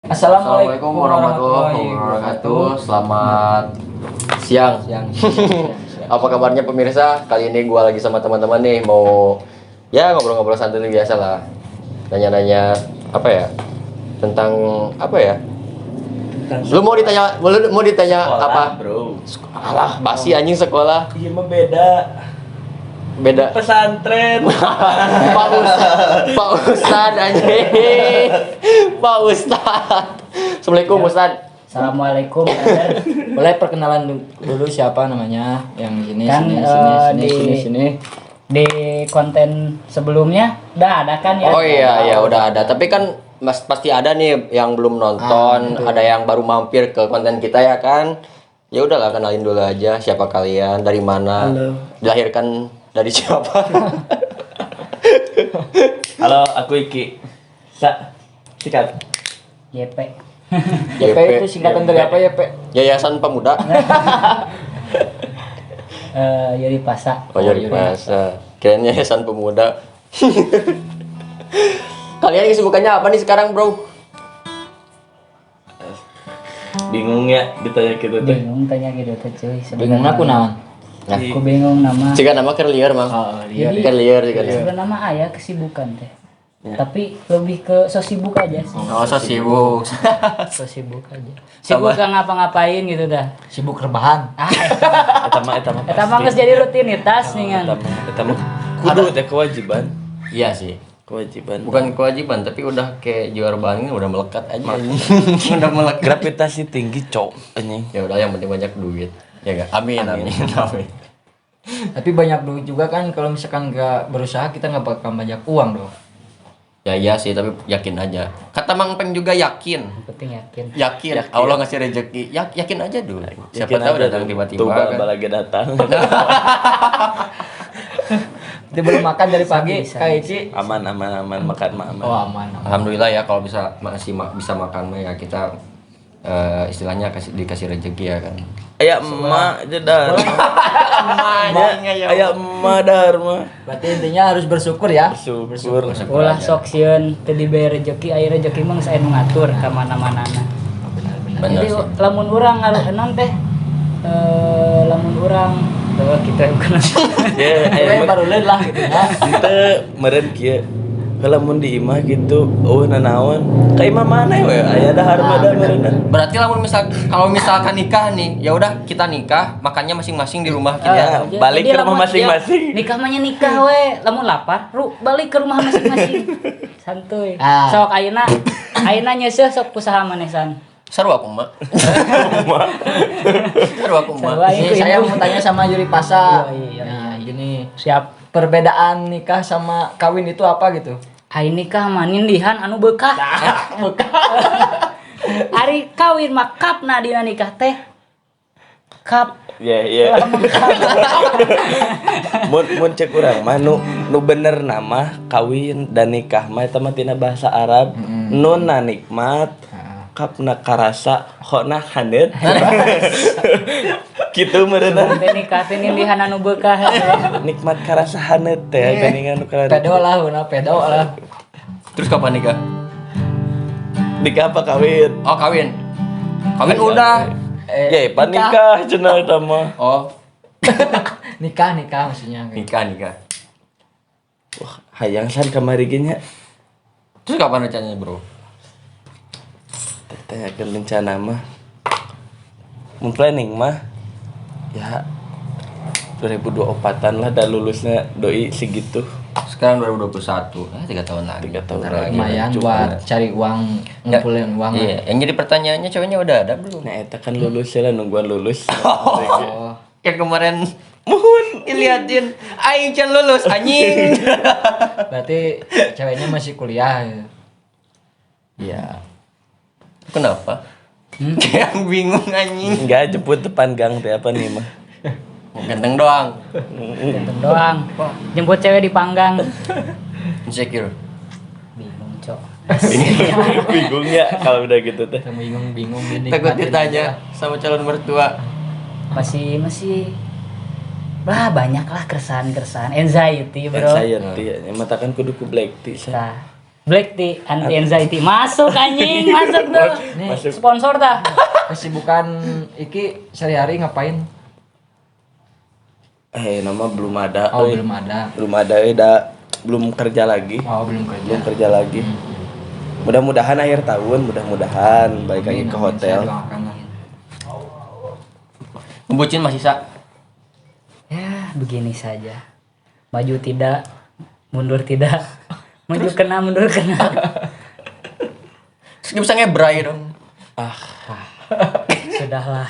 Assalamualaikum warahmatullahi wabarakatuh. Selamat siang. Apa kabarnya pemirsa? Kali ini gua lagi sama teman-teman nih mau ngobrol-ngobrol santai biasa lah. Nanya-nanya apa ya? Tentang apa ya? Lu mau ditanya sekolah, apa? bro? Alah, basi anjing sekolah. Iya mah beda pesantren. Pak Ustad anjing. Pak Ustad. Assalamualaikum Ustad. Assalamualaikum. Boleh perkenalan dulu siapa namanya yang sini Kan, sini. Di konten sebelumnya udah ada kan ya? Oh iya udah ada. Tapi kan pasti ada nih yang belum nonton, ada yang baru mampir ke konten kita ya kan. Ya udahlah, kenalin dulu aja siapa kalian, dari mana, dilahirkan dari siapa. Halo, aku Iki. Sikat. YP. YP itu singkatan dari apa YP? Yayasan Pemuda. Yuri Pasa. Oh Yuri Pasa. Kirain Yayasan Pemuda. Kalian kesibukannya apa nih sekarang, bro? Bingung ya ditanya gitu teh. Bingung tanya gitu tuh cuy. Bingung aku naon? Aku bingung nama. Jika nama kerlier, Mang. Oh, Jadi, Kerlier juga. sebenarnya nama ayah kesibukan teh. Tapi lebih ke so sibuk aja sih. Oh, so sibuk. So sibuk aja. Sibuk gak ngapa-ngapain gitu dah. Sibuk rebahan. Eta mah Eta mah geus jadi rutinitas nih kan. Eta mah kudu teh kewajiban. Iya sih. Kewajiban. Bukan kewajiban, tapi udah kayak juara banget, udah melekat aja. Udah melekat. Gravitasi tinggi, cok. Anjing. Ya udah, yang penting banyak duit. Ya enggak? Amin. Tapi banyak duit juga kan, kalau misalkan nggak berusaha kita nggak bakal banyak uang dong. Ya iya sih, tapi yakin aja. Kata Mang Peng juga yakin. Penting yakin. Yakin. Allah ngasih rezeki. Yakin aja dulu. Siapa Yakin tahu aja datang tuh. tiba-tiba Tuh kan. lagi datang. Dia belum makan dari pagi, Bisa. kayak Ici. Aman makan mah aman. Oh aman. Alhamdulillah ya, kalau masih bisa makan mah ya kita istilahnya dikasih rezeki ya kan. Aya emak jedar. Aya emak dar mah. Berarti intinya harus bersyukur ya. Bersyukur. Ulah sok sieun teu dibere rezeki, aya rezeki mah geus aya nu ngatur ka mana-manana. Benar Jadi sih. lamun urang non teh lamun urang kita bukan. Ya, Aya baru leun lah gitu ya. Henteu meureun kieu. Kalau mun di imah gitu, nanaon? Ka imah mana we? Aya dahar mah da meureun. Berarti kalau misalkan nikah nih, ya udah kita nikah, makannya masing-masing di rumah kita. Ya, balik Jadi ke rumah lamun- masing-masing. Nikah mah nya nikah we, lamun lapar, balik ke rumah masing-masing. Santuy. Ah. Sok ayeuna nyeuseum sok kusaha manesan. Seru aku mah. Seru aku mah. Sarua. Ini saya mau tanya sama Yuri Pasa. Iya. Nah, gini, Siap. perbedaan nikah sama kawin itu apa gitu? Ai nikah mah nindihan anu beukah. Ari kawin mah kapna dina nikah teh. Kap. Ya. Mun cek urang mah nu bener nama kawin dan nikah mah eta mah tina bahasa Arab. Nunna nikmat, kapna karasa, khona haneut. Kitu meureunna. Teh nikah teh nindihan anu beukah. Nikmat karasa haneut teh geuningan nu karasa. Pedo lah, pedo lah. Terus kapan nikah? Nikah apa kawin? Oh, kawin. Kawin udah. Ya, nikah cenah eta mah. Oh, Nikah maksudnya. nikah. Wah, hayang san kamari ge nya. Terus kapan rencananya, Bro? Teh rencana mah. Mun planning mah ya 2024-an lah dah lulusnya doi segitu. Sekarang 2021. 3 tahun lagi. 3 tahun Bentar lagi. Lumayan Cukup buat lah. cari uang, ngumpulin uang. Iya, yang jadi pertanyaannya ceweknya udah ada belum? Nah, eta kan lulus ya lah nungguan lulus. Oh. Kayak kemarin mohon diliatin aing can lulus anjing. Berarti ceweknya masih kuliah. Iya. Kenapa? Kayak bingung anjing. Enggak jemput depan gang teh apa nih mah. Ganteng doang. Ganteng doang. Jemput cewek di panggang. Insecure. Bingung, Cok. Bingung ya kalau udah gitu teh. Bingung gini. Takut ditanya sama calon mertua. Masih banyak lah keresahan anxiety bro. Anxiety ya, mata kan kudu ku black tea. Nah, Black tea anti anxiety. Masuk anjing, masuk tuh. Nih, Masuk. Sponsor dah. kesibukan Iki sehari-hari ngapain? Nama belum ada. Oh, euy. belum ada. Belum ada, belum kerja lagi. Oh, belum kerja. Belum kerja lagi. Mudah-mudahan akhir tahun, mudah-mudahan balik lagi ke hotel. Saya doakan lah. Ngebucin masih sa. Ya, begini saja. Maju tidak, mundur tidak. Maju kena, mundur kena. Terus bisa ngebray dong. Sudahlah.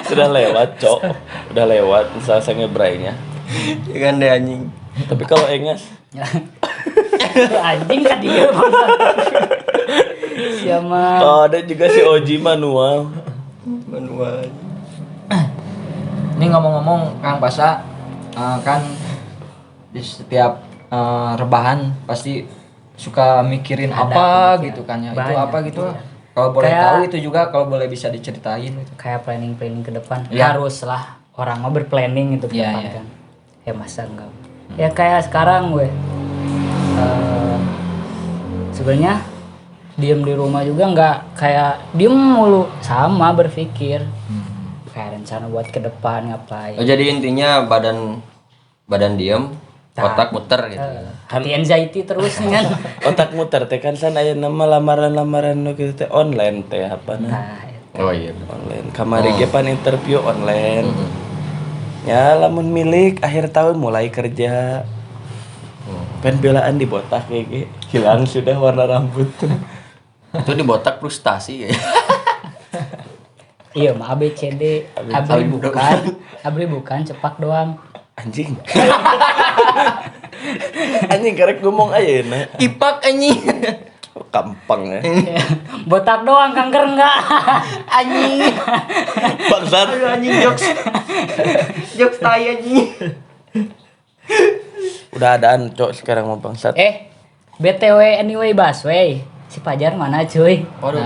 Sudah lewat, Cok. Udah lewat masa ngebrainya. Ya kan deh anjing. Tapi kalau engas Anjing kan dia. Siapa? ada juga si Oji manual. Manual. Ini ngomong-ngomong Kang Pasa, kan di setiap rebahan pasti suka mikirin Ada apa pemikiran. gitu kan ya. Itu Banyak, apa gitu? iya. Kalau boleh Kayak- tahu itu juga kalau boleh bisa diceritain gitu. Kayak planning ke depan. Ya. Haruslah orang mah berplanning itu ke Iya, depan iya. kan. Ya masa enggak. Ya kayak sekarang gue. Sebenarnya diem di rumah juga nggak kayak diem mulu, sama berpikir kayak rencana buat ke depan ngapain. Oh, jadi intinya badan diem, otak muter gitu. Hati anxiety terus nih kan. Otak muter teh kan sana aya nama lamaran-lamaran nu kitu teh online teh apa Nah, Oh iya. online. Kamari ge pan interview online. Ya lamun milik akhir tahun mulai kerja. Pen belaan dibotak ge hilang sudah warna rambut. Itu dibotak frustasi ya. iya mah ABCD, abri bukan, abri bukan, cepak doang. Anjing. Anjing karek ngomong ayeuna. Ipak anjing. Kampang ya. Botak doang, kanker enggak. Anjing. Bangsat. Anjing jokes. Jokes tai anjing. Udah adaan cok sekarang mau bangsat. BTW anyway Baswe. Si Pajar mana cuy? Waduh.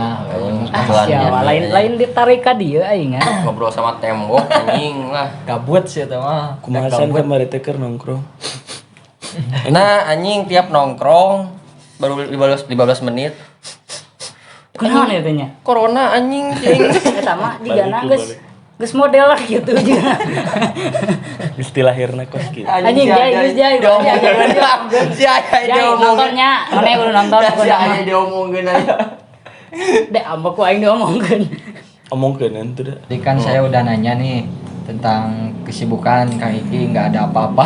Siapa lain ditarik ka dieu aing ah. Ngobrol sama tembok anjing lah. Gabut sih itu mah. Kumasan kemarin teh keur nongkrong. Nah, anjing tiap nongkrong baru 15 menit. Kunaon ya tanya? Corona anjing cing. Eta mah digana Balik, geus geus model lah gitu juga. Istilah lahirna kos kitu. Anjing jai diomongkeun lah. Si aya Jai diomongkeun. nontonnya, mana udah nonton Si kunaon. aya diomongkeun aja. Dek ambek ku aing diomongkeun. Omongkeun ente da. Jadi kan saya udah nanya nih tentang kesibukan Kang Iki nggak ada apa-apa.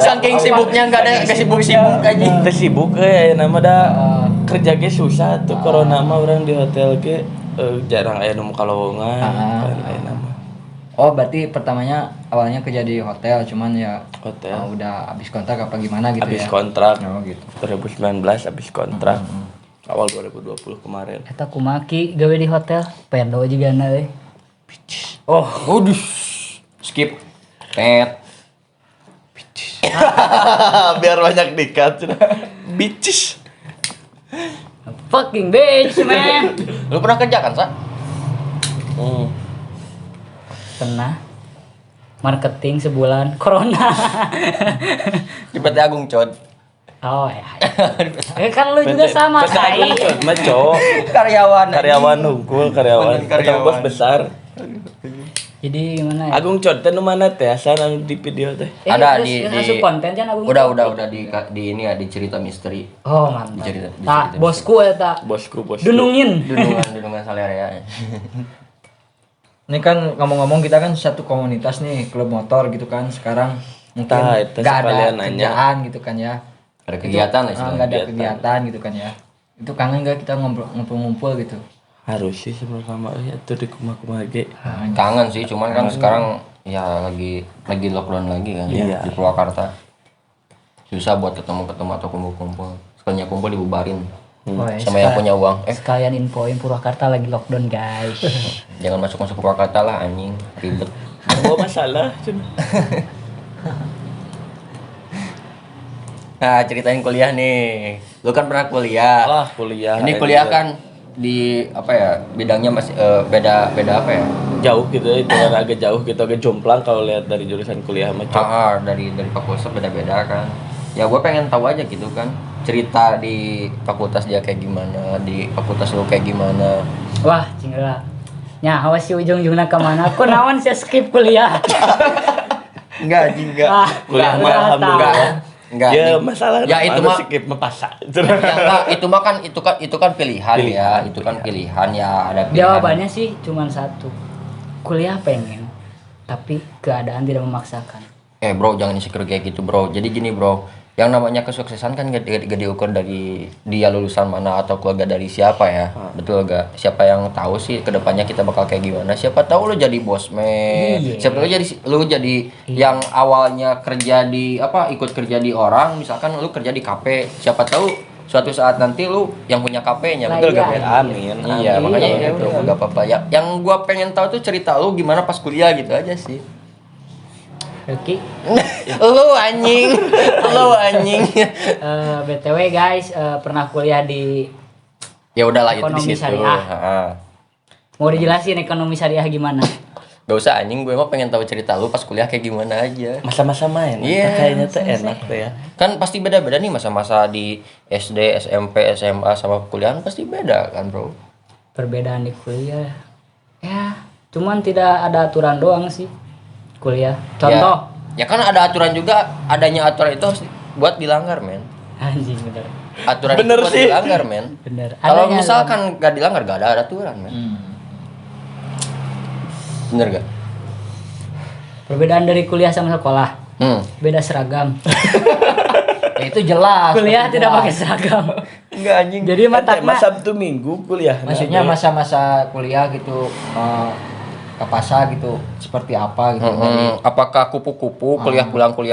Saking sibuknya enggak ada kesibuk-sibuk anjing. Teh sibuk nama da kerja ge susah tuh corona mah orang di hotel ge jarang aya nu muka lowongan kan aya nama. Oh, berarti pertamanya awalnya kerja di hotel, cuman ya Hotel. udah habis kontrak apa gimana gitu Habis ya? kontrak Oh gitu. 2019 habis kontrak. Awal 2020 kemarin. Eta kumaki gawe di hotel, pedo juga na euy. Oh, waduh. Skip. Tet. Biar banyak dikat. Bitches. Fucking bitch man. Lu pernah kerja kan, Sa? Pernah marketing sebulan corona. Di PT Agung, Cod. Oh ya. Kan lu juga sama kai. Maco. Karyawan. Karyawan unggul, karyawan. Bener, karyawan. Bos besar. Jadi gimana ya? Agung Cod teh nu mana teh asal anu di video teh. Ada terus di asup konten kan Agung. Udah di ini ya di cerita misteri. Oh, mantap. Dicerita- Tak, dicerita. bosku eta. Bosku. Dunungin. Dunungan Salerea. Ini kan ngomong-ngomong kita kan satu komunitas nih, klub motor gitu kan. Sekarang mungkin Tah, itu nggak ada sekalian nanya. kerjaan gitu kan ya. Ada kegiatan lah Nggak ada Kegiatan. kegiatan gitu kan ya. Itu kangen nggak kita ngumpul-ngumpul gitu? Harus sih sama ya tuh di kumah-kumah ge. Kangen sih, cuman kan sekarang ya lagi lockdown lagi kan Iya. di Purwakarta. Susah buat ketemu atau kumpul-kumpul. Sekalinya kumpul dibubarin. Oh, ya, Sama yang punya uang. sekalian infoin Purwakarta lagi lockdown, guys. Jangan masuk Purwakarta lah anjing, ribet. Bawa masalah cuma. Nah, ceritain kuliah nih. Lu kan pernah kuliah. Lah kuliah. Ini kuliah kan di apa ya? Bidangnya masih beda apa ya? jauh gitu itu kan agak jauh gitu agak jomplang kalau lihat dari jurusan kuliah mah Cok. Dari fakultas beda-beda kan. ya gue pengen tahu aja gitu kan cerita di fakultas dia kayak gimana, di fakultas lu kayak gimana. Wah, cingela. Nya, awas si ujung-ujungna kemana? Aku naon sih skip kuliah. Enggak anjing enggak. Kuliah mah enggak alhamdulillah. Enggak. Ya anjing. masalah Ya itu mah skip mepasa. ya, enggak, itu kan pilihan ya, itu kan pilihan ya, ada pilihan. Jawabannya sih cuma satu. Kuliah pengen, tapi keadaan tidak memaksakan. Bro, jangan insecure kayak gitu bro. Jadi gini bro, yang namanya kesuksesan kan gak diukur dari dia lulusan mana atau keluarga dari siapa ya. Betul gak? Siapa yang tahu sih kedepannya kita bakal kayak gimana? Siapa tahu lu jadi bosman. Iya. Siapa tahu lu jadi yang awalnya kerja di ikut kerja di orang, misalkan lu kerja di kafe. Siapa tahu suatu saat nanti lu yang punya kafenya, Lah, betul iya. gak? Ben? Amin. Iya, Amin. makanya Iya, itu gak apa-apa ya. Yang gua pengen tahu tuh cerita lu gimana pas kuliah gitu aja sih. Oke. Lu anjing. Lu anjing. BTW guys, pernah kuliah di Ya udahlah itu di Ekonomi situ. syariah. Heeh. mau dijelasin ekonomi syariah gimana? Gak usah anjing, gue mah pengen tahu cerita lu pas kuliah kayak gimana aja. Masa-masa main. Iya, Kayaknya tuh enak tuh ya. Kan pasti beda-beda nih masa-masa di SD, SMP, SMA sama kuliahan pasti beda kan, Bro. Perbedaan di kuliah ya cuman tidak ada aturan doang sih kuliah. Contoh Ya kan ada aturan juga, adanya aturan itu harus buat dilanggar, men. anjing bener. Aturan Bener itu buat sih. dilanggar, men. Bener. Kalau Adanya misalkan gak dilanggar, gak ada aturan, men. Bener gak? perbedaan dari kuliah sama sekolah, beda seragam. Ya, itu jelas. Kuliah pasti tidak jelas. pakai seragam. Enggak anjing. Jadi Kan mata Sabtu Minggu kuliah. Maksudnya masa-masa kuliah gitu ke pasar gitu seperti apa gitu. Apakah kupu-kupu kuliah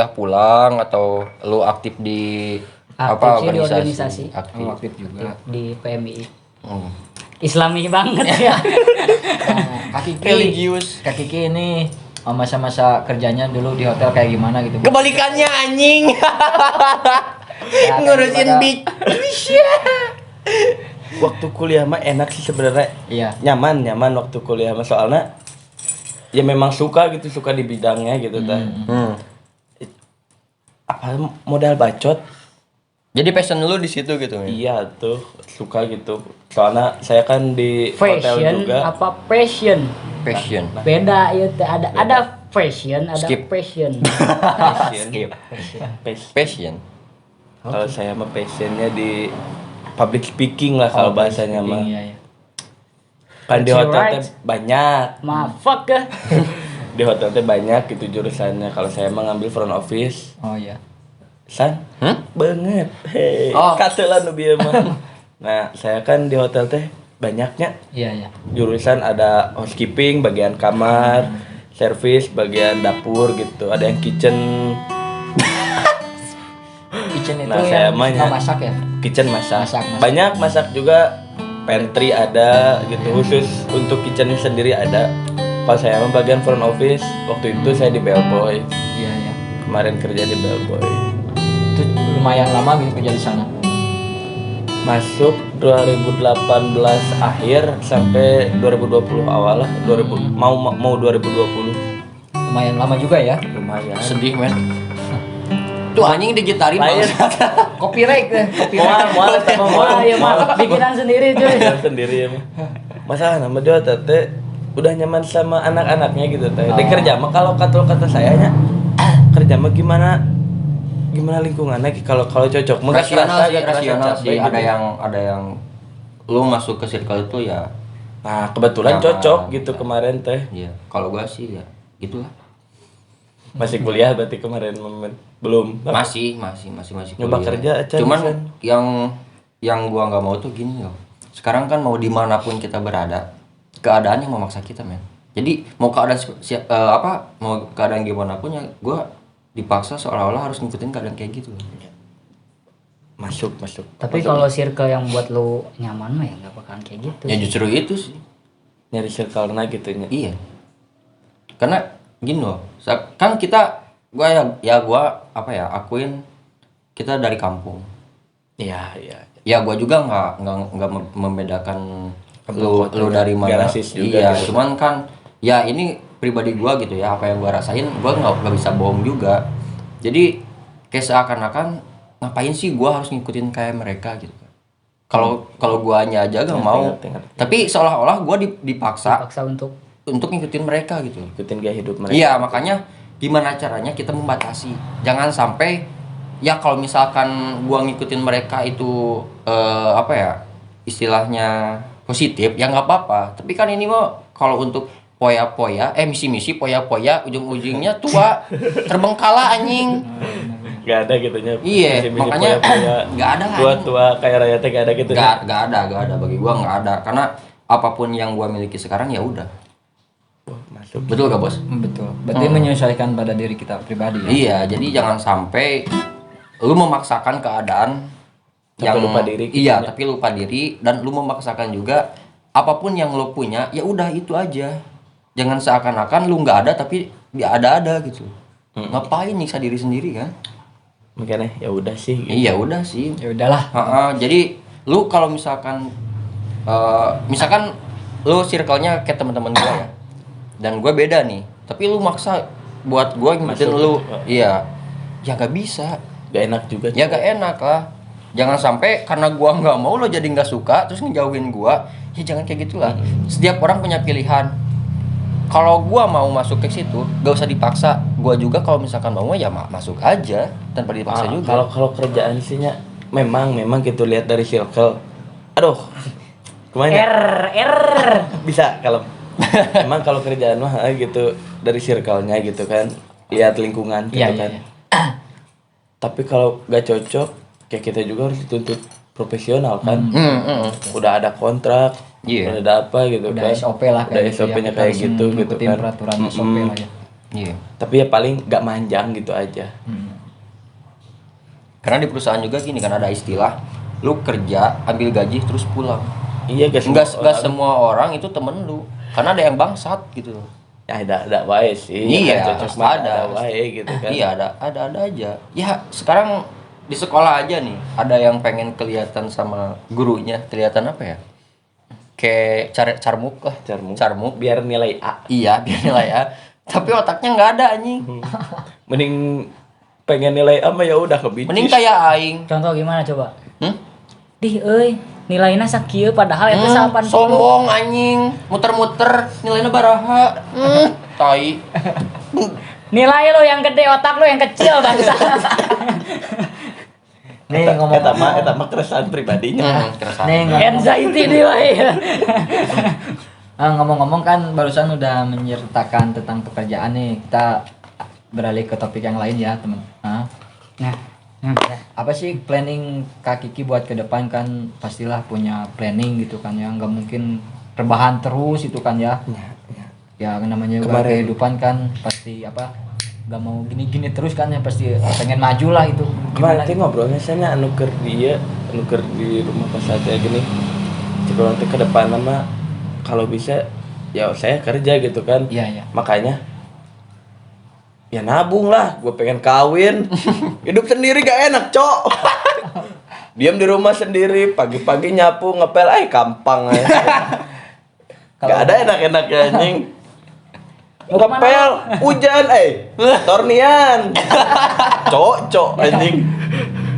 pulang atau lu aktif di Aktif sih di organisasi. Aktif. Aktif juga. Di PMI. Hmm. Islami banget ya. Kak Kiki, Religius. Kak Kiki ini masa-masa kerjanya dulu di hotel kayak gimana gitu. Kebalikannya anjing. Ya, Ngurusin daripada- big. Waktu kuliah mah enak sih sebenarnya. Iya. Nyaman waktu kuliah mah soalnya ya memang suka di bidangnya gitu tah. Apa modal bacot? Jadi passion lu di situ gitu, men. Iya tuh suka gitu. Soalnya saya kan di hotel Fashion juga. apa passion? Passion. Beda ya teh. Ada fashion, ada Skip. passion. Skip. Pas- Passion. Kalau saya mah passionnya di public speaking lah kalau bahasanya mah. Iya, iya. Kan di That's hotel right. teh banyak. Mafak ya. Di hotel teh banyak gitu jurusannya. Kalau saya mah ngambil front office. Oh iya. San? Banget. Hei, Oh. katelan nu bieu mah. Nah, saya kan di hotel teh banyaknya Iya, iya. jurusan ada housekeeping, bagian kamar, service, bagian dapur gitu. Ada yang kitchen, Kitchen itu Nah, saya yang mah suka ya. masak ya. kitchen masak. Masak. Banyak masak juga. Pantry ada gitu khusus untuk kitchennya sendiri ada. Kalau saya mah bagian front office, waktu itu saya di Bellboy. Iya, iya. Kemarin kerja di Bellboy. Itu lumayan lama gitu kerja di sana. Masuk 2018 akhir sampai 2020 awal lah. 2000 mau 2020. Lumayan lama juga ya. Lumayan. Sedih, men. Tuh anjing digitarin Lain. bangsat. Copyright deh, copyright. Mual Wah, ya mah bikinan sendiri cuy. sendiri ya mah. Masalah nama dia teh udah nyaman sama anak-anaknya gitu teh. Di kerja mah kalau kata saya nya kerja mah gimana lingkungannya kalau cocok mah Rasional sih, gak kerasa rasional capek sih. gitu. Ada yang lu masuk ke circle itu ya. Nah, kebetulan Nyaman. cocok gitu kemarin teh. Iya, kalau gua sih ya gitulah. Masih kuliah berarti kemarin belum. Masih Nyoba kuliah. kerja aja, Cuman San. yang gua nggak mau tuh gini loh. Sekarang kan mau dimanapun kita berada, keadaan yang memaksa kita, men. Jadi mau keadaan mau keadaan gimana pun ya gua dipaksa seolah-olah harus ngikutin keadaan kayak gitu loh. Masuk. Tapi kalau circle yang buat lu nyaman mah ya nggak bakalan kayak gitu. Ya justru itu sih. Nyari circle gitu nya. Iya. Karena gini loh, kan gua akuin kita dari kampung. Iya. Ya gua juga nggak membedakan lu dari mana. Gak rasis juga Iya, gitu. cuman kan ya ini pribadi gua gitu ya, apa yang gua rasain gua nggak bisa bohong juga. Jadi kayak seakan-akan ngapain sih gua harus ngikutin kayak mereka gitu. Kalau guanya aja gak mau. ngerti. Tapi seolah-olah gua dipaksa Paksa untuk ngikutin mereka gitu. Ikutin gaya hidup mereka. Iya, makanya gimana caranya kita membatasi. Jangan sampai ya kalau misalkan gua ngikutin mereka itu apa ya? Istilahnya positif, ya nggak apa-apa. Tapi kan ini mah kalau untuk poya-poya, misi-misi poya-poya ujung-ujungnya tua terbengkalai anjing. Gak ada gitunya. Iya, Misi-misi makanya poya-poya, nggak ada. tua-tua kayak raya teh gak ada gitu. Nggak ada bagi gua nggak ada. Karena apapun yang gua miliki sekarang ya udah. Masuk. Betul gak bos? Betul. Berarti menyesuaikan pada diri kita pribadi ya. Iya, jadi jangan sampai lu memaksakan keadaan Tapi lupa diri gitu iya, ya. tapi lupa diri dan lu memaksakan juga apapun yang lu punya, ya udah itu aja. Jangan seakan-akan lu nggak ada tapi dia ada gitu. Ngapain nyiksa diri sendiri kan? Makanya ya udah sih. Gitu. Iya, udah sih. ya udahlah. Jadi lu kalau misalkan lu circle-nya kayak teman-teman gua ya. Dan gua beda nih. Tapi lu maksa buat gua ngikutin Masuk lu. gitu. Iya. Ya gak bisa. Gak enak juga. Ya gak enak lah. Jangan sampai karena gua nggak mau lo jadi nggak suka terus ngejauhin gua. Ya jangan kayak gitulah. Setiap orang punya pilihan. Kalau gua mau masuk ke situ, gak usah dipaksa. Gua juga kalau misalkan mau ya masuk aja tanpa dipaksa juga. Kalau kerjaan sihnya memang gitu lihat dari circle. Aduh. Kemana? Bisa kalau emang kalau kerjaan mah gitu dari circle-nya gitu kan. Lihat lingkungan gitu Iya, kan. iya. Tapi kalau gak cocok kayak kita juga harus dituntut profesional kan. Udah ada kontrak, Iya. udah ada apa gitu Udah kan. SOP lah Udah kayak gitu SOP-nya ya. kayak Harus gitu ngikutin kan. peraturan SOP lah ya. Iya. Tapi ya paling gak manjang gitu aja. Karena di perusahaan juga gini kan ada istilah lu kerja ambil gaji terus pulang. Iya guys. Enggak semua orang itu temen lu. Karena ada yang bangsat gitu. Ya ada wae sih. Iya, Kan cocok mah ada. wae gitu kan. Iya ada aja. Ya sekarang di sekolah aja nih ada yang pengen kelihatan sama gurunya, kelihatan apa ya? Kayak carmuk lah. Carmuk. Biar nilai A. Iya biar nilai A. Tapi otaknya nggak ada anjing. Mending pengen nilai A mah ya udah kebicis. Mending kayak aing. Contoh gimana coba? Di Nilainya sakieu padahal itu 80. sombong anjing, muter-muter nilainya baraha. Tai. Nilai lo yang gede, otak lo yang kecil bangsa. Nih Eta mah keresahan pribadinya. Keresahan. Nih Anxiety nilai. ngomong-ngomong kan barusan udah menyertakan tentang pekerjaan nih. Kita beralih ke topik yang lain ya, teman. Nah, Apa sih planning Kak Kiki buat ke depan kan pastilah punya planning gitu kan ya, nggak mungkin rebahan terus itu kan ya. Ya namanya juga Kemarin. kehidupan kan pasti apa nggak mau gini-gini terus kan ya, pasti pengen maju lah itu. Kemarin Gimana? teh ngobrolnya saya nuker di rumah pas saatnya gini. Cek nanti ke depan nama kalau bisa ya saya kerja gitu kan. Iya, iya. Makanya ya nabung lah, gue pengen kawin. Hidup sendiri gak enak, cok. Diam di rumah sendiri, pagi-pagi nyapu, ngepel, gampang aja. Gak ada enak-enaknya anjing. Ngepel, hujan, tornian. Cok anjing.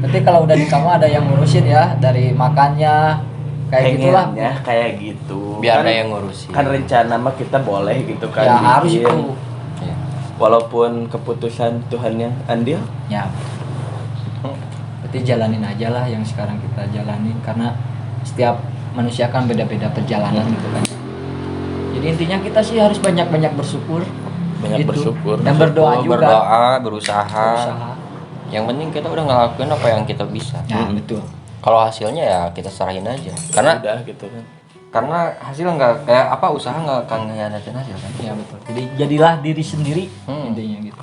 Nanti kalau udah nikah mah ada yang ngurusin ya, dari makannya kayak gitulah. Pengennya kayak gitu. Biar Kan- ada yang ngurusin. Kan rencana mah kita boleh gitu kan. Ya harus bikin. itu. Iya. Walaupun keputusan Tuhan yang andil. Ya. Berarti jalanin aja lah yang sekarang kita jalanin, karena setiap manusia kan beda-beda perjalanan gitu kan. Jadi intinya kita sih harus banyak-banyak bersyukur. Banyak Gitu. bersyukur. Dan berdoa juga. Berdoa, berusaha. Berusaha. Yang penting kita udah ngelakuin apa yang kita bisa. Nah, betul. Kalau hasilnya ya kita serahin aja. Karena Udah gitu kan. hasil nggak kayak apa, usaha nggak akan ngehianatin hasil kan. Ya betul. Jadi jadilah diri sendiri intinya gitu.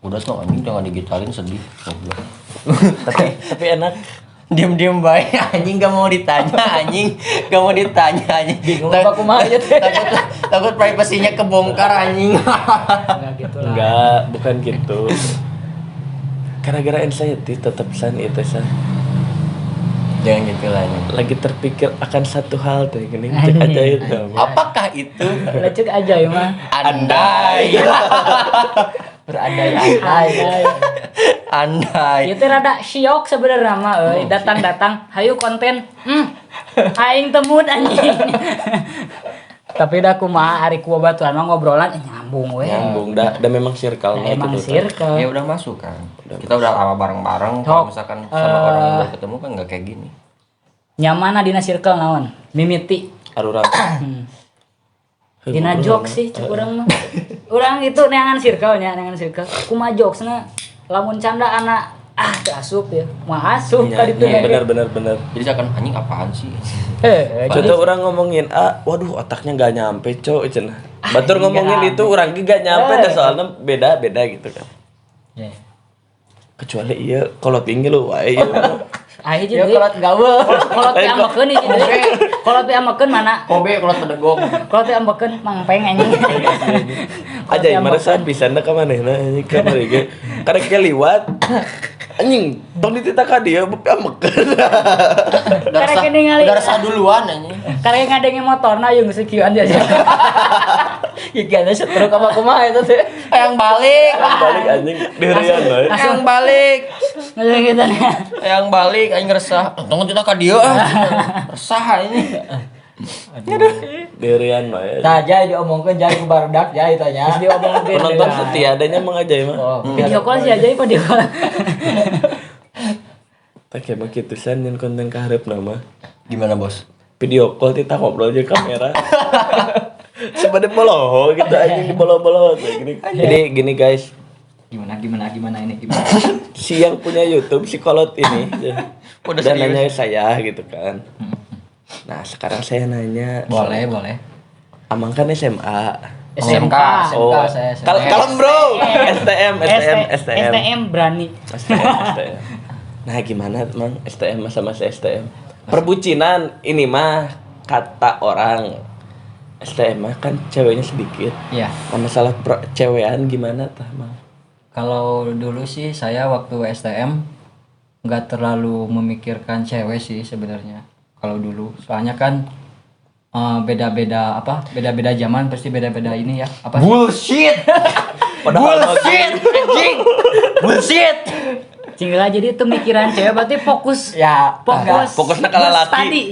Udah tuh anjing jangan digitalin, sedih. Goblok. Tapi enak. Diam-diam baik anjing, gak mau ditanya anjing. Gak mau ditanya anjing. Bingung apa kumaha aja teh. Takut privasinya kebongkar anjing. enggak gitu lah. Enggak, bukan gitu. Gara-gara anxiety tetap san itu san. Jangan gitu lah anjing. Lagi terpikir akan satu hal tuh gini cek aja itu. Apakah itu? Lecek aja ya mah. Andai. Berandai-andai. Andai. Itu rada syok sebenarnya mah datang-datang hayu konten. Aing temut anjing. Tapi dah kumaha ari ku baturan mah ngobrolan nyambung we. Nyambung dah memang circle-nya Emang gitu. circle. Ya udah masuk kan. Kita udah lama bareng-bareng. Sok. Kalau misalkan sama orang yang udah ketemu kan nggak kayak gini. Nyamana dina circle naon? Mimiti. Arurang. Dina jokes sih cek urang mah. Urang itu neangan circle-nya, neangan circle. Kumaha jokesna lamun canda anak teu asup ya. Mah asup ka ditu. Bener. Jadi akan anjing apaan sih? Contoh orang ngomongin waduh otaknya nggak nyampe cok cenah. Batur ngomongin itu orang gak nyampe dah soalnya beda gitu kan. Kecuali iya kalau tinggi lu wae. Aih Ya jadi kolot gaweul. kolot teh ambekeun ieu jadi. Kolot teh ambekeun mana? Kobe kalau pedegong. Kolot teh ambekeun mangpeng anjing. Aja merasa bisa ka manehna anjing ka mari ge. Karek ge liwat. Anjing, tong ditita ka dieu amekeun. Karek ningali. Udah rasa duluan anjing. Karek ngadenge motorna yung sekian dia. Gigana setruk apa kumaha eta teh. Yang balik. Balik anjing dirian wae. Yang balik. Ngeuleung gitu nih. Yang balik aing resah. Tunggu kita ka dieu Resah ini. Dirian wae. Tah jai diomongkeun jai ku barudak jai tanya. Terus diomongkeun. Penonton setia adanya mengajai mah. Oh, Video call sih aja video call. Pakai begitu san yang konten kaharep nama. Gimana, Bos? Video call kita ngobrol aja kamera. Sebenarnya boloho gitu anjing di bolo-bolo gini. Jadi gini guys, Gimana ini gimana? si yang punya YouTube si Kolot ini Udah dan serius. nanya saya gitu kan. Nah sekarang saya nanya, Boleh. Amang kan SMA. SMK. Oh, saya kalem bro, STM. STM berani. STM. Nah gimana emang STM sama STM? Perbucinan ini mah kata orang STM mah kan ceweknya sedikit. Iya. Nah, masalah cewekan gimana tah mang? Kalau dulu sih saya waktu STM nggak terlalu memikirkan cewek sih sebenarnya. Kalau dulu, soalnya kan beda-beda zaman pasti beda-beda ini ya. Apa? Bullshit. Bullshit anjing. Bullshit. Cinglah jadi itu mikiran cewek berarti fokus. Ya, fokusnya kalau laki. Tadi.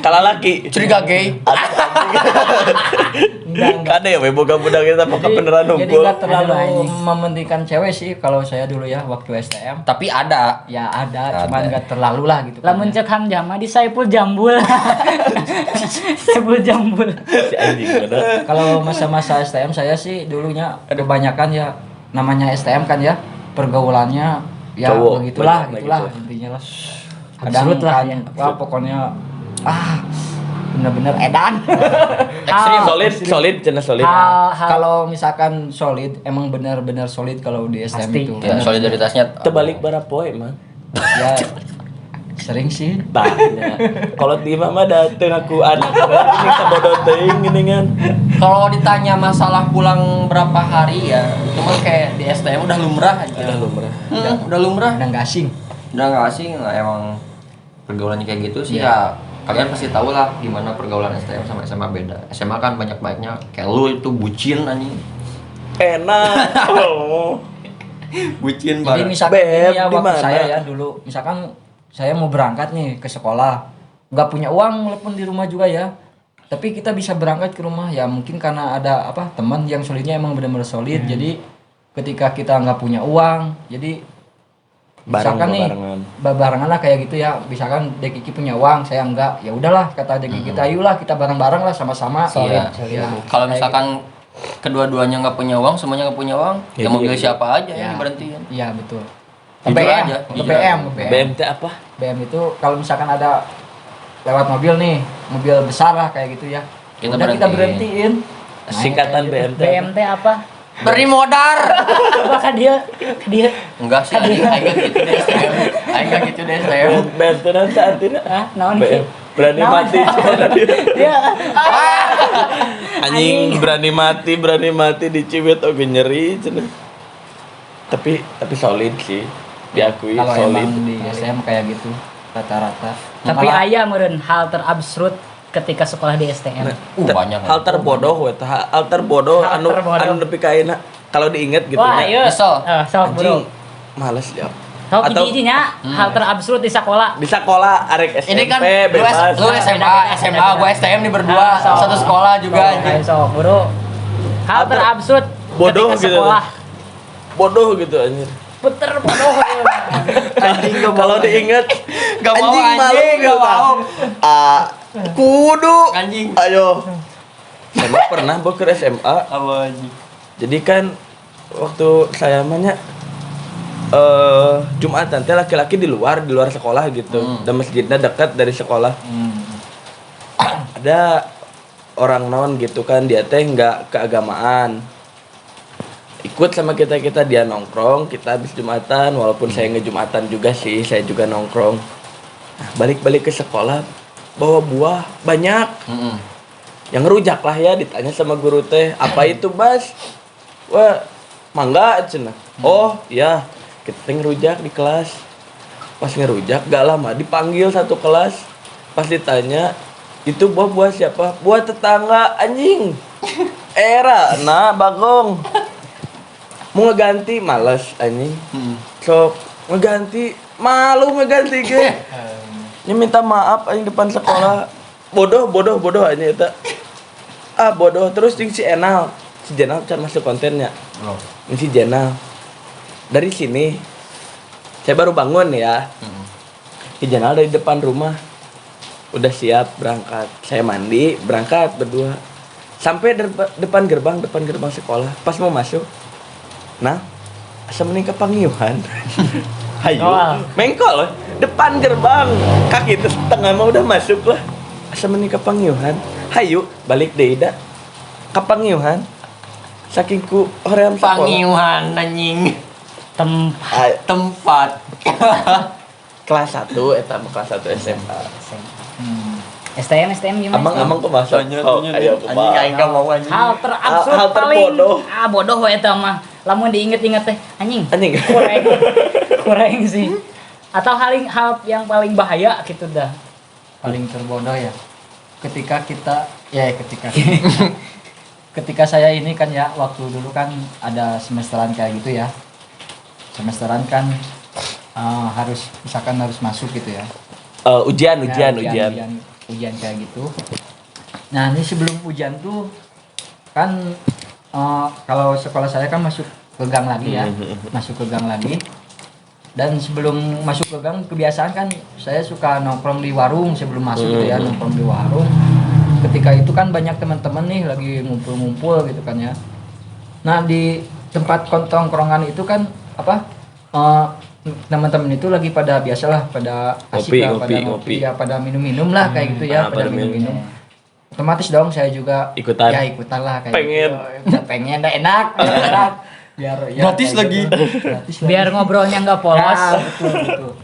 Kalau laki Curiga gay. kade we boga budak kita pakai beneran Jadi hukum. nggak terlalu Aduh, anjing. mementingkan cewek sih kalau saya dulu ya waktu STM. Tapi ada. Ya ada, cuman nggak terlalu lah gitu. Lamun cek Ham Jama di Saipul Jambul. Saipul Jambul. Si anjing bener. Kalau masa-masa STM saya sih dulunya kebanyakan ya namanya STM kan ya pergaulannya ya Cowok, begitulah banyak gitulah gitu. intinya lah. Absurd lah kan, ya. wah, pokoknya bener-bener edan. Ekstrim. Solid cenah solid. Hal Kalau misalkan solid emang benar-benar solid kalau di STM Pasti. itu. Ya, solidaritasnya Terbalik bara poe mang. Ya sering sih. Tanya. Kalau di mama dateng aku anak ini kabodo teuing geuningan. Kalau ditanya masalah pulang berapa hari ya, cuma kayak di STM udah lumrah aja. Udah lumrah. Udah lumrah. Udah nggak asing. Udah nggak asing lah emang pergaulannya kayak gitu sih ya. Kalian pasti tahu lah gimana pergaulan STM sama SMA beda. SMA kan banyak-banyaknya kayak lu itu bucin anjing. Enak. Oh. Bucin Jadi banget. misalkan Beb, ini ya di waktu mana? saya ya dulu, misalkan saya mau berangkat nih ke sekolah, nggak punya uang walaupun di rumah juga ya, tapi kita bisa berangkat ke rumah ya mungkin karena ada teman yang solidnya emang benar-benar solid, jadi ketika kita nggak punya uang, jadi misalkan nih barengan lah kayak gitu ya, misalkan Dek Kiki punya uang, saya enggak, ya udahlah kata Dek Kiki kita ayolah kita bareng-bareng lah sama-sama. Iya. Ya, Kalau kayak misalkan kedua-duanya nggak punya uang, semuanya nggak punya uang, Ya, ya mobil iya. siapa aja Ya. yang diberhentiin. iya betul. Jujur BM, aja, ke jujur BM, aja. ke BM. BMT apa? BM itu kalau misalkan ada lewat mobil nih, mobil besar lah kayak gitu ya. Kita Udah kita berhentiin. berhentiin. Singkatan BMT. BMT apa? Beri modar. Apa kan dia? Enggak sih, aing enggak gitu deh STM. Aing enggak gitu deh STM. BMT nanti saat ini. Hah, naon BM. sih? Berani Naon? mati cuma dia. Dia Anjing berani mati dicibet oge nyeri cenah. Tapi solid sih. Diakui Kalau solid. emang di SM kayak gitu rata-rata. tapi Malah- aya meureun hal terabsurd ketika sekolah di STM. Banyak. Hal terbodoh we tah. Hal terbodoh Hal anu terbodoh. nepi ka ayeuna kalau diinget gitu Wah, nya. iya. Nyesel. Sok, Bro. Anjing males ya. Tahu Atau hiji-hijinya hal terabsurd di sekolah. di sekolah arek SMP Ini kan bebas. lu SMA, gua STM nih berdua, satu sekolah juga Ayo anjing. sok, Bro. Hal Apa? terabsurd Bodoh ketika gitu. sekolah. Bodoh gitu anjir. Puter bodoh. Anjing gak Kalau diinget Gak mau malu anjing, gitu, gak mau. Kudu. Anjing. Ayo. Emang pernah boker SMA. Apa anjing? Jadi kan waktu saya namanya Jumatan teh laki-laki di luar sekolah gitu. Dan masjidnya dekat dari sekolah. Ada orang non gitu kan, dia teh nggak keagamaan. Ikut sama kita dia nongkrong, kita habis Jumatan, walaupun saya ngejumatan juga sih, saya juga nongkrong. Nah, balik-balik ke sekolah bawa buah banyak. Yang ngerujak lah ya, ditanya sama guru teh, apa itu Bas? Wah, mangga cenah. Oh iya, kita ngerujak di kelas. Pas ngerujak gak lama dipanggil satu kelas. Pas ditanya, itu buah siapa? Buah tetangga anjing. Era, nah bagong. Mau ngeganti males anjing. So ngeganti, malu ngeganti ge. Nya minta maaf anjing depan sekolah. Bodoh anjing eta. Bodoh terus jeung si Enal. Si Jenal can masuk kontennya. Ini si Jenal. Dari sini saya baru bangun ya. Si Jenal dari depan rumah. Udah siap berangkat. Saya mandi, berangkat berdua. Sampai depan gerbang sekolah. Pas mau masuk. Nah, asa mending ke Pangiuhan. Hayu, mengkol depan gerbang. Kaki itu setengah mah udah masuk lah. Asa mending ke Pangiuhan. Hayu, balik deui da. Ka Pangiuhan. Saking ku hoream sekolah. Pangiuhan anjing. Tempat. Kelas 1 eta kelas 1 SMA. STM gimana? Amang kok masuk. Ayo Anjing aing gak mau anjing. Hal terabsurd Hal paling terbodoh. bodoh we eta mah. Lamun diinget-inget teh anjing. Anjing. Kurang sih. Atau hal yang paling bahaya gitu dah. Paling terbodoh ya ketika saya ini kan ya, waktu dulu kan ada semesteran kayak gitu ya. Semesteran kan harus masuk gitu ya. Ujian Kayak gitu. Nah, ini sebelum ujian tuh kan kalau sekolah saya kan masuk ke gang lagi ya. Masuk ke gang lagi. Dan sebelum masuk ke gang, kebiasaan kan saya suka nongkrong di warung sebelum masuk gitu ya, nongkrong di warung. Ketika itu kan banyak teman-teman nih lagi ngumpul-ngumpul gitu kan ya. Nah, di tempat tongkrongan itu kan teman-teman itu lagi pada biasalah pada asik lah, pada ngopi ya, pada minum-minum lah kayak gitu ya, pada minum-minum. Otomatis dong saya juga ikutan lah kayak pengen gitu. Pengen enak. Biar ya, Gratis lagi. Gratis Biar ngobrolnya nggak polos. Ya, betul.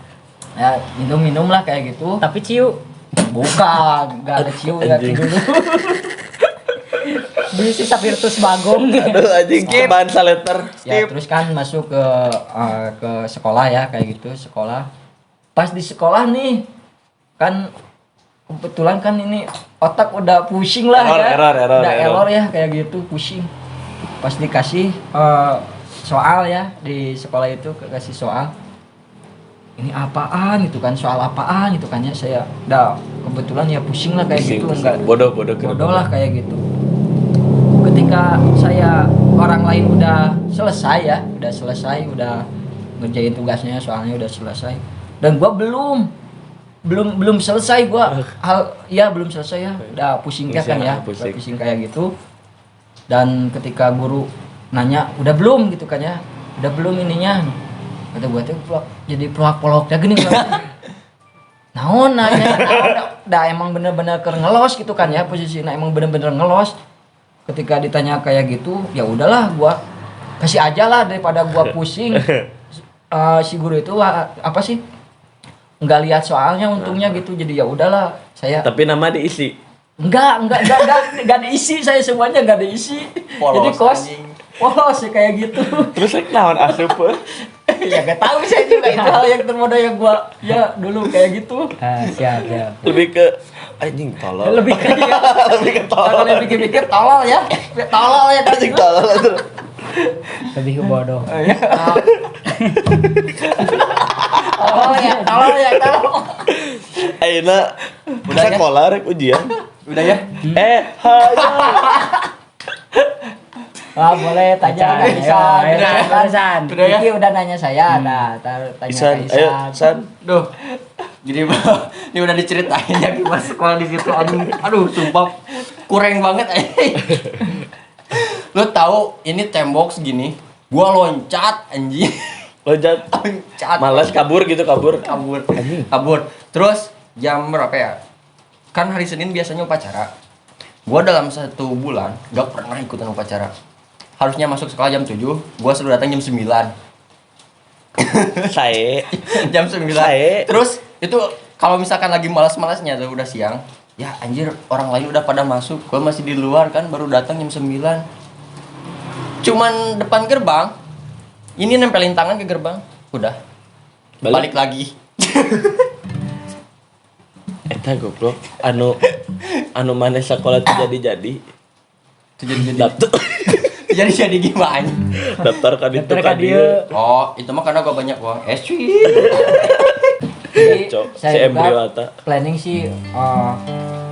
Ya, minum lah kayak gitu. Tapi ciu. Bukan, enggak ada ciu ya dulu. Bisi Virtus Bagong. Aduh anjing bahan saleter. Ya, terus kan masuk ke sekolah ya kayak gitu, sekolah. Pas di sekolah nih kan kebetulan kan ini otak udah pusing lah error ya kayak gitu, pusing. Pas dikasih soal ya di sekolah itu, kasih soal ini apaan gitu kan, soal apaan gitu kan ya, saya udah kebetulan ya pusing lah kayak gitu, enggak bodoh lah kayak gitu. Ketika orang lain udah selesai udah ngerjain tugasnya, soalnya udah selesai dan gua belum selesai, gua belum selesai ya, udah pusing kan ya, pusing kayak gitu. Dan ketika guru nanya udah belum gitu kan ya, udah belum ininya, kata gua tuh jadi pelak-pelok ya gini naon nanya udah emang bener-bener ngelos gitu kan ya, posisinya emang bener-bener ngelos. Ketika ditanya kayak gitu ya udahlah, gua kasih aja lah daripada gua pusing. Si guru itu nggak lihat soalnya untungnya gitu, jadi ya udahlah saya. Tapi nama diisi. Enggak diisi, saya semuanya enggak diisi. Jadi polos ya kayak gitu. Terus naon asup? Ya enggak tahu saya juga, itu hal yang terbodoh yang gua ya dulu kayak gitu. Siap. Lebih ke anjing tolol. Lebih ke tolol. Kalau pikir-pikir tolol ya. Tolol ya Anjing tolol itu. Lebih ke bodoh. Oh ya, kalau. Ayeuna Udah ya? sekolah rek ujian. Udah ya? Hayo. Boleh tanya Isan, Isan. ayo, Udah, Isan, Isan. Udah ya? Iki udah nanya saya, tanya Isan, ke ayo, San. Duh. Jadi ini udah diceritain ya gimana sekolah di situ. Aduh, sumpah kurang banget Lu tahu ini tembok segini, gua loncat anjing. Loncat. Loncat. Malas kabur gitu kabur. Kabur. Terus jam berapa ya? Kan hari Senin biasanya upacara. Gua dalam 1 bulan gak pernah ikutan upacara. Harusnya masuk sekolah jam 7, gua suruh datang jam 9. Saya. Jam 9. Saya. Terus itu kalau misalkan lagi malas-malasnya tuh udah siang, ya anjir orang lain udah pada masuk, gua masih di luar kan baru datang jam 9. Cuman depan gerbang. Ini nempelin tangan ke gerbang. Udah. Balik lagi. Eta goblok. Anu maneh sekolah teu jadi-jadi. Daftar Jadi gimana? daftar ka ditu Daftar ka ka dieu. dieu. Oh, itu mah karena gua banyak uang. Cuy. Jadi, Cok, si saya Embrio juga Ata. planning sih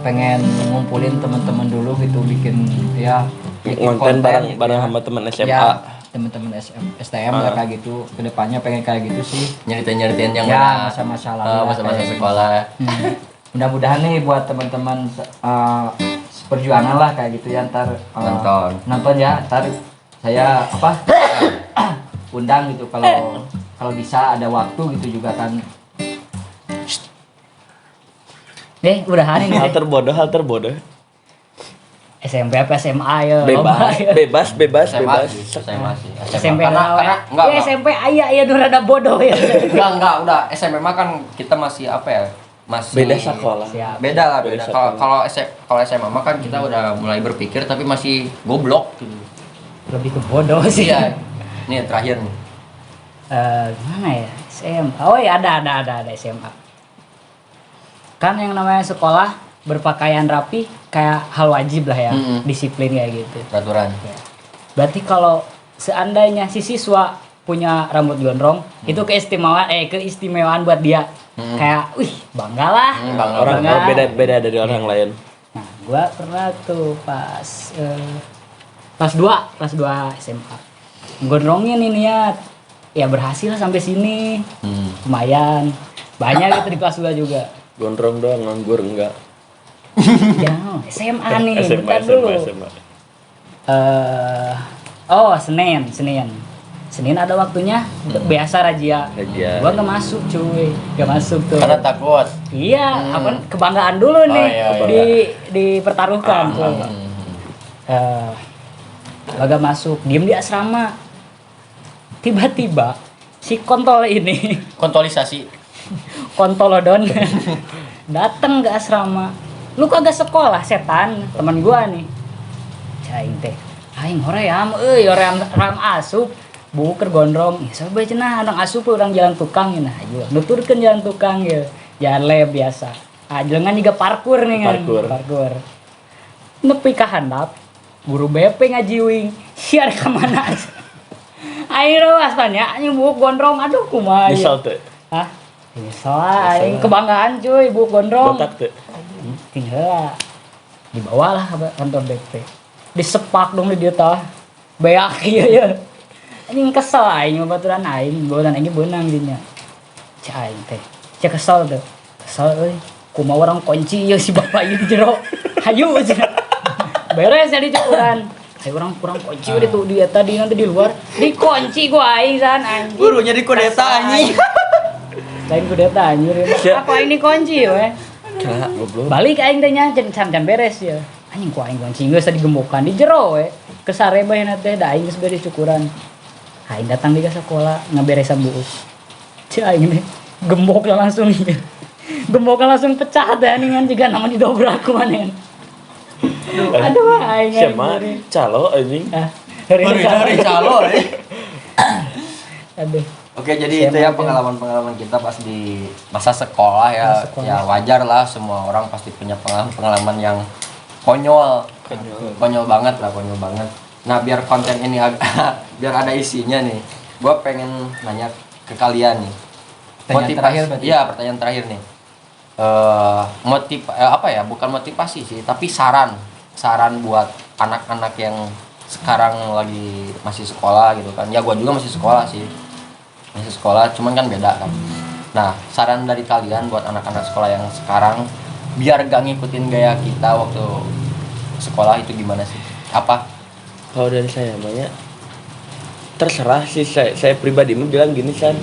pengen ngumpulin teman-teman dulu gitu bikin ya bikin Konten bareng gitu ya. sama teman SMA. Ya, teman-teman STM lah kayak gitu. Kedepannya pengen kayak gitu sih. Nyeritain yang Ya, mana? masa-masa lalu lah, Masa-masa kayak gitu. sekolah. Mudah-mudahan nih buat teman-teman perjuangan lah kayak gitu ya ntar nonton ya ntar saya undang gitu kalau bisa ada waktu gitu juga kan. Udahan ini. Hal terbodoh. SMP apa SMA ya? Bebas. SMA sih. SMP karena enggak. SMP aya nu rada bodoh ya. Enggak, udah. SMP mah kan kita masih apa ya? Masih Beda sekolah. Siap. Beda lah, beda. Beda Kalau sekolah. kalau SMA mah kan kita udah mulai berpikir tapi masih goblok gitu. Lebih ke bodoh sih. Iya. Nih terakhir nih. Gimana ya? SMA. Oh ya ada SMA. Kan yang namanya sekolah berpakaian rapi kayak hal wajib lah ya, disiplin kayak gitu. Peraturan. Ya. Berarti kalau seandainya si siswa punya rambut gondrong, itu keistimewaan buat dia. Kayak, wih, bangga lah. Orang Bangga. beda dari orang lain. Nah, gua pernah tuh pas kelas 2 SMA. Gondrongin ini niat. Ya berhasil sampai sini. Lumayan. Banyak gitu di kelas 2 juga. Gondrong doang, nganggur enggak. Ya, SMA nih, bentar dulu. SMA. Senin ada waktunya biasa razia. Gua nggak masuk cuy, nggak masuk tuh. Karena takut. Iya, kebanggaan dulu nih dipertaruhkan tuh. Gak masuk, diem di asrama. Tiba-tiba si kontol ini, Kontolisasi. kontolodon, datang ke asrama. Lu kagak sekolah setan, teman gua nih. Aing teh, aing hoream ram asup. Buker gondrong, ya coba cenah anak asup orang jalan tukang ya, nah ayo nuturkeun jalan tukang ya, jalan leb biasa. Jangan juga parkur nih kan, parkur. Nepi ka handap, guru BP ngajiwing, siar ka mana? Ayo asalnya anjing buuk gondrong, aduh kumaha. Nyesal teh. Hah? Nyesal aing kebanggaan cuy buuk gondrong. Botak teh. Tinggal dibawalah ke kantor BP. Disepak dong di dia tah. Beak ieu ya. Anjing kesel aing baturan aing, baturan aing beunang dinya. Cai aing teh. Cek kesel tuh. Kesel euy. Kumaha orang kunci ieu si bapak ieu di jero. Hayu cenah. Beres jadi cukuran. Ayo orang kurang kunci udah tuh dia tadi nanti di luar. Dikunci gua aing san anjing. Gurunya di kudeta anjing. Lain kudeta anjir. Apa ini kunci we? Kira goblok. Balik aing teh nya can beres ya. Anjing ku aing kunci geus digembokan di jero we. Kesarebaheuna teh da aing geus beres cukuran. Aing datang di sekolah ngaberesan buuk. Cek aing teh gembok langsung ieu. Gembok langsung pecah teh ningan juga nama didobrak ku maneh. Aduh aing. Siapa? Calo anjing. Dari calo. Aduh. Oke, jadi itu ya pengalaman-pengalaman kita pas di masa sekolah ya. Ya wajar lah, semua orang pasti punya pengalaman yang konyol. Konyol banget lah, konyol banget. Nah, biar konten ini biar ada isinya nih. Gua pengen nanya ke kalian nih. Pertanyaan terakhir berarti? Iya, pertanyaan terakhir nih. Apa ya? Bukan motivasi sih, tapi saran buat anak-anak yang sekarang lagi masih sekolah gitu kan. Ya gua juga masih sekolah sih. Masih sekolah, cuman kan beda kan. Nah, saran dari kalian buat anak-anak sekolah yang sekarang biar gak ngikutin gaya kita waktu sekolah itu gimana sih? Apa? Kalau dari saya banyak terserah sih, saya pribadi bilang gini San,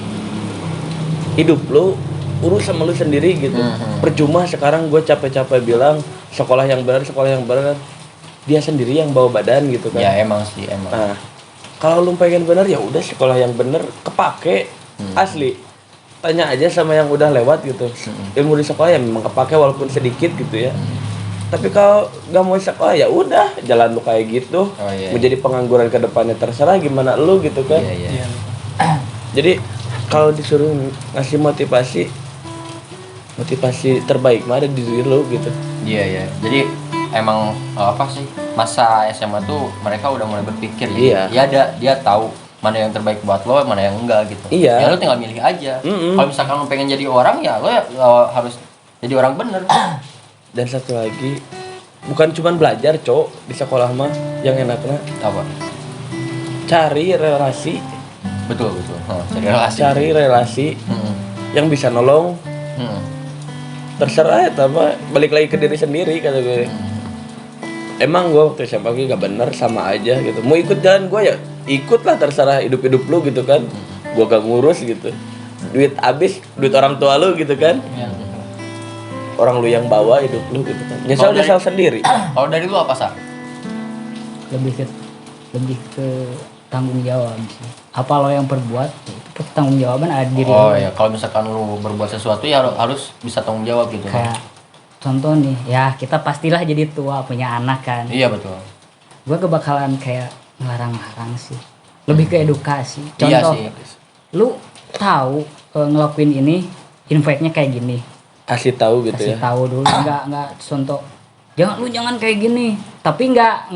hidup lu urus sama lu sendiri gitu. Percuma sekarang gue capek-capek bilang sekolah yang benar, dia sendiri yang bawa badan gitu kan. Ya emang sih, emang. Nah, kalau lu pengen bener ya udah sekolah yang bener kepake. Asli, tanya aja sama yang udah lewat gitu. Ilmu di sekolah ya memang kepake walaupun sedikit gitu ya. Tapi kalau nggak mau sekolah ya udah jalan lu kayak gitu. Iya. Menjadi pengangguran ke depannya terserah gimana lu gitu kan. Iya. Jadi kalau disuruh ngasih motivasi terbaik mah ada di diri lu gitu. Iya. Jadi emang apa sih, masa SMA tuh mereka udah mulai berpikir Iya. ya dia tahu mana yang terbaik buat lo, mana yang enggak gitu. Iya. Ya lo tinggal milih aja. Kalau misalkan lo pengen jadi orang ya lo harus jadi orang bener. Dan satu lagi, bukan cuman belajar cok di sekolah mah, yang enaknya Apa? cari relasi, Betul. Cari relasi. yang bisa nolong. Hmm. Terserah ya, tapi balik lagi ke diri sendiri kata gue. Emang gue waktu SMA gak bener, sama aja gitu. Mau ikut jalan gue ya ikutlah, terserah hidup lu gitu kan. Gue gak ngurus gitu. Duit habis, duit orang tua lu gitu kan. Orang lu yang bawa hidup lu gitu kan. Nyesal sendiri. Kalau dari lu apa, Sa? lebih ke tanggung jawab sih. Apa lo yang perbuat, itu tanggung jawaban ada di diri Oh lo. ya, kalau misalkan lu berbuat sesuatu ya harus bisa tanggung jawab gitu. Kayak contoh nih, ya kita pastilah jadi tua punya anak kan. Iya betul. Gue bakalan kayak ngelarang-larang sih. Lebih ke edukasi. Iya Contoh, sih. lu tahu ngelakuin ini, infeknya kayak gini. Kasih tahu gitu Kasih ya. tahu dulu, nggak contoh. Jangan kayak gini. Tapi nggak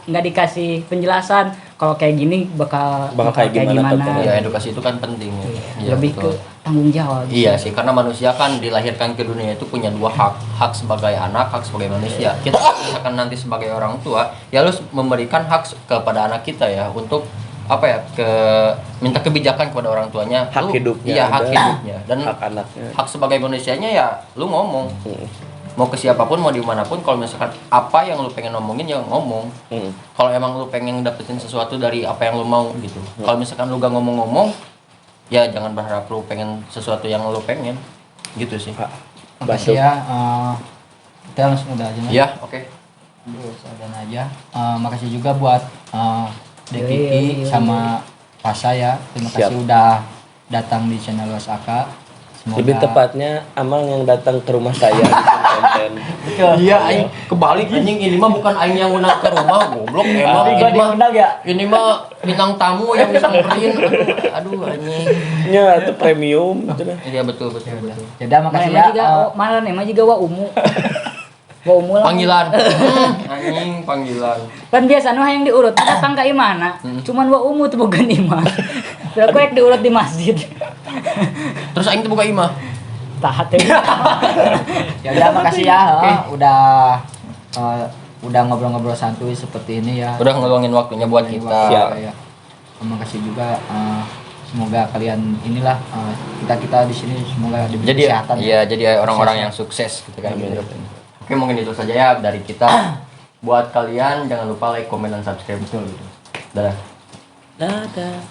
dikasih penjelasan. Kalau kayak gini bakal kayak gimana contohnya. Ya edukasi itu kan penting ya. Iya, Iya, lebih betul. ke tanggung jawab. Iya sih, karena manusia kan dilahirkan ke dunia itu punya dua hak sebagai anak, hak sebagai manusia. Kita misalkan nanti sebagai orang tua, ya harus memberikan hak kepada anak kita ya untuk apa ya, minta kebijakan kepada orang tuanya. Hak hidupnya Iya, hak ada. hidupnya dan Hak anaknya. hak sebagai manusianya ya lu ngomong. Mau ke siapapun, mau dimanapun, kalau misalkan apa yang lu pengen ngomongin ya ngomong. Kalau emang lu pengen dapetin sesuatu dari apa yang lu mau gitu. Kalau misalkan lu gak ngomong-ngomong, ya jangan berharap lu pengen sesuatu yang lu pengen gitu sih. Makasih ya. Kita langsung udah aja. Iya, oke. Terus ada aja. Makasih juga buat Dek Yoi, Kiki yoi. sama Pasa ya. Terima Siap. kasih udah datang di channel Wasaka. Semoga Lebih tepatnya Amang yang datang ke rumah saya bikin konten. Iya, aing kebalik anjing, ini mah bukan aing yang undang ke rumah, goblok emang. Ini mah bintang tamu yang disamperin. Aduh anjing. Ya itu premium gitu nah. Iya betul. Jadi makasih ya. Mana nih, juga wa umu. Wa umu lah. Panggilan. Anjing panggilan. Kan biasa nu hayang diurut datang ka imana. Cuman wa umu tuh bukan imah. Udah koek diurut di masjid. Terus aing tuh buka imah. Tahat ya. Ya udah makasih ya. Udah ngobrol-ngobrol santuy seperti ini ya. Udah ngeluangin waktunya buat kita. Siap. Ya. Terima kasih juga. Semoga kalian inilah kita di sini semoga diberi Jadi kesehatan. iya, jadi orang-orang yang sukses gitu kan. Oke, mungkin itu saja ya dari kita. Buat kalian jangan lupa like, comment, dan subscribe. Betul gitu. Dadah. Dadah.